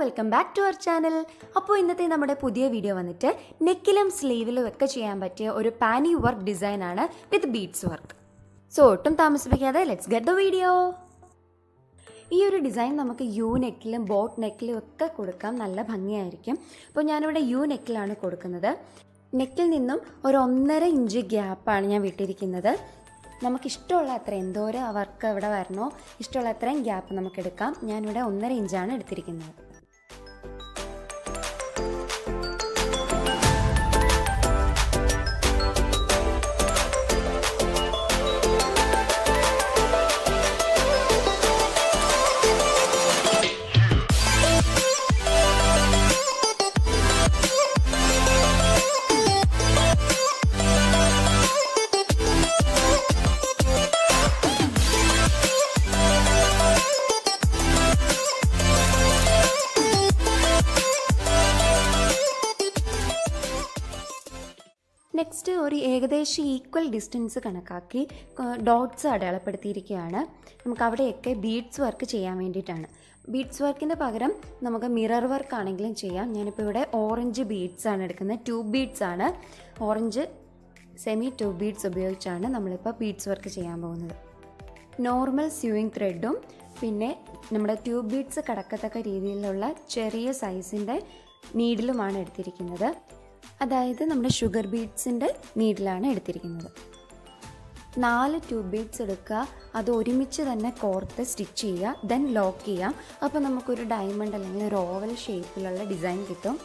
welcome back to our channel. അപ്പോൾ ഇന്നത്തെ നമ്മുടെ പുതിയ വീഡിയോ വന്നിട്ട് നെക്കിലും സ്ലീവിലും ഒക്കെ ചെയ്യാൻ പറ്റിയ ഒരു പാനി വർക്ക് ഡിസൈൻ ആണ് വിത്ത് ബീഡ്സ് വർക്ക്. സോ ഒട്ടും താമസിപ്പിക്കാതെ ലെറ്റ്സ് ഗെറ്റ് ദ വീഡിയോ. ഈ ഒരു ഡിസൈൻ നമുക്ക് യു നെക്കിലും ബോട്ട് നെക്കിലും ഒക്കെ കൊടുക്കാം, നല്ല ഭംഗിയായിരിക്കും. അപ്പോൾ ഞാനിവിടെ യു നെക്കിലാണ് കൊടുക്കുന്നത്. നെക്കിൽ നിന്നും ഒരു 1.5 ഇഞ്ച് ഗ്യാപ്പാണ് ഞാൻ വിട്ടിരിക്കുന്നത്. നമുക്കിഷ്ടമുള്ള അത്ര എന്തോരം വർക്ക് ഇവിടെ വരണോ ഇഷ്ടമുള്ള അത്രയും ഗ്യാപ്പ് നമുക്കെടുക്കാം. ഞാനിവിടെ 1.5 ഇഞ്ചാണ് എടുത്തിരിക്കുന്നത്. നെക്സ്റ്റ് ഒരു ഏകദേശം ഈക്വൽ ഡിസ്റ്റൻസ് കണക്കാക്കി ഡോട്ട്സ് അടയാളപ്പെടുത്തിയിരിക്കുകയാണ്. നമുക്ക് അവിടെയൊക്കെ ബീഡ്സ് വർക്ക് ചെയ്യാൻ വേണ്ടിയിട്ടാണ്. ബീഡ്സ് വർക്കിന് പകരം നമുക്ക് മിറർ വർക്ക് ആണെങ്കിലും ചെയ്യാം. ഞാനിപ്പോൾ ഇവിടെ ഓറഞ്ച് ബീഡ്സ് ആണ് എടുക്കുന്നത്. 2 ബീഡ്സ് ആണ്, ഓറഞ്ച് സെമി 2 ബീഡ്സ് ഉപയോഗിച്ചാണ് നമ്മളിപ്പോൾ ബീഡ്സ് വർക്ക് ചെയ്യാൻ പോകുന്നത്. നോർമൽ സ്യൂയിങ് ത്രെഡും പിന്നെ നമ്മുടെ 2 ബീഡ്സ് കടക്കത്തക്ക രീതിയിലുള്ള ചെറിയ സൈസിൻ്റെ നീഡിലുമാണ് എടുത്തിരിക്കുന്നത്. അതായത് നമ്മുടെ ഷുഗർ ബീഡ്സിൻ്റെ നീഡിലാണ് എടുത്തിരിക്കുന്നത്. 4 2 ബീഡ്സ് എടുക്കുക, അത് ഒരുമിച്ച് തന്നെ കോർത്ത് സ്റ്റിച്ച് ചെയ്യുക, ദെൻ ലോക്ക് ചെയ്യാം. അപ്പോൾ നമുക്കൊരു ഡയമണ്ട് അല്ലെങ്കിൽ ഒരു ഓവൽ ഷേപ്പിലുള്ള ഡിസൈൻ കിട്ടും.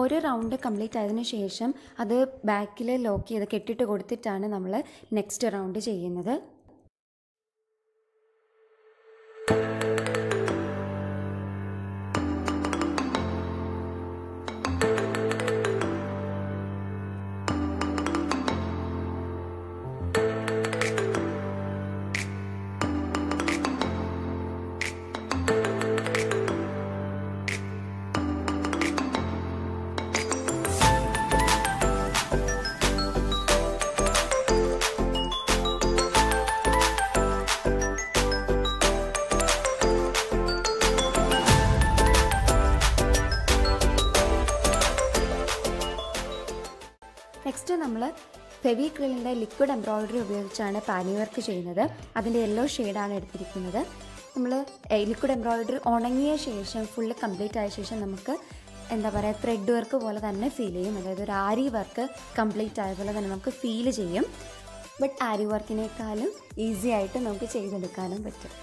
ഒരു റൗണ്ട് കംപ്ലീറ്റ് ആയതിനു ശേഷം അത് ബാക്കിൽ ലോക്ക് ചെയ്ത് കെട്ടിട്ട് കൊടുത്തിട്ടാണ് നമ്മൾ നെക്സ്റ്റ് റൗണ്ട് ചെയ്യുന്നത്. നെക്സ്റ്റ് നമ്മൾ ഫെവിക്രിലിൻ്റെ ലിക്വിഡ് എംബ്രോയിഡറി ഉപയോഗിച്ചാണ് പാനി വർക്ക് ചെയ്യുന്നത്. അതിൻ്റെ യെല്ലോ ഷെയ്ഡാണ് എടുത്തിരിക്കുന്നത്. നമ്മൾ ലിക്വിഡ് എംബ്രോയിഡറി ഉണങ്ങിയ ശേഷം ഫുള്ള് കംപ്ലീറ്റ് ആയ ശേഷം നമുക്ക് എന്താ പറയുക ത്രെഡ് വർക്ക് പോലെ തന്നെ ഫീൽ ചെയ്യും. അതായത് ഒരു ആരി വർക്ക് കംപ്ലീറ്റ് ആയ പോലെ തന്നെ നമുക്ക് ഫീൽ ചെയ്യും. ബട്ട് ആരി വർക്കിനേക്കാളും ഈസി ആയിട്ട് നമുക്ക് ചെയ്തെടുക്കാനും പറ്റും.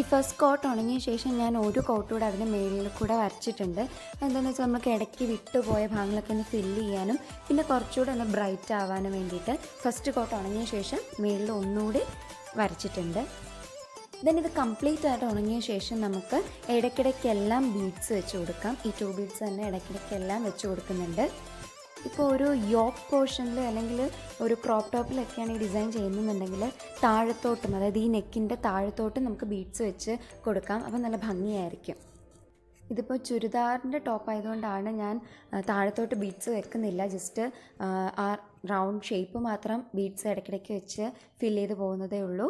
ഫസ്റ്റ് കോട്ട് ഉണങ്ങിയ ശേഷം ഞാൻ ഒരു കോട്ട് കൂടെ അതിന് മേളിൽ കൂടെ വരച്ചിട്ടുണ്ട്. എന്താണെന്ന് വെച്ചാൽ നമുക്ക് ഇടയ്ക്ക് വിട്ടുപോയ ഭാഗങ്ങളൊക്കെ ഒന്ന് ഫില്ല് ചെയ്യാനും പിന്നെ കുറച്ചുകൂടെ ഒന്ന് ബ്രൈറ്റ് ആവാനും വേണ്ടിയിട്ട് ഫസ്റ്റ് കോട്ട് ഉണങ്ങിയ ശേഷം മേളിൽ ഒന്നുകൂടി വരച്ചിട്ടുണ്ട്. ദെൻ ഇത് കംപ്ലീറ്റ് ആയിട്ട് ഉണങ്ങിയ ശേഷം നമുക്ക് ഇടയ്ക്കിടയ്ക്കെല്ലാം ബീഡ്സ് വെച്ച് കൊടുക്കാം. ഈ 2 ബീഡ്സ് തന്നെ ഇടയ്ക്കിടയ്ക്കെല്ലാം വെച്ച് കൊടുക്കുന്നുണ്ട്. ഇപ്പോൾ ഒരു യോക്ക് പോർഷനിൽ അല്ലെങ്കിൽ ഒരു ക്രോപ്പ് ടോപ്പിലൊക്കെയാണ് ഈ ഡിസൈൻ ചെയ്യുന്നുണ്ടെങ്കിൽ താഴത്തോട്ടും, അതായത് ഈ നെക്കിൻ്റെ താഴത്തോട്ടും നമുക്ക് ബീഡ്സ് വെച്ച് കൊടുക്കാം. അപ്പോൾ നല്ല ഭംഗിയായിരിക്കും. ഇതിപ്പോൾ ചുരിദാറിൻ്റെ ടോപ്പ് ആയതുകൊണ്ടാണ് ഞാൻ താഴത്തോട്ട് ബീഡ്സ് വെക്കുന്നില്ല. ജസ്റ്റ് ആ റൗണ്ട് ഷേപ്പ് മാത്രം ബീഡ്സ് ഇടയ്ക്കിടയ്ക്ക് വെച്ച് ഫിൽ ചെയ്ത് പോകുന്നതേ ഉള്ളൂ.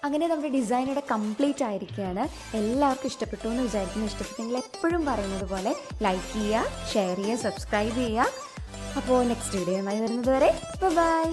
അങ്ങനെ നമ്മുടെ ഡിസൈൻ ഇവിടെ കംപ്ലീറ്റ് ആയിരിക്കുകയാണ്. എല്ലാവർക്കും ഇഷ്ടപ്പെട്ടു എന്ന് വിചാരിക്കുന്നു. ഇഷ്ടപ്പെട്ടെങ്കിൽ എപ്പോഴും പറയുന്നത് പോലെ ലൈക്ക് ചെയ്യുക, ഷെയർ ചെയ്യുക, സബ്സ്ക്രൈബ് ചെയ്യുക. അപ്പോൾ നെക്സ്റ്റ് വീഡിയോയുമായി വരുന്നത് വരെ ബൈ.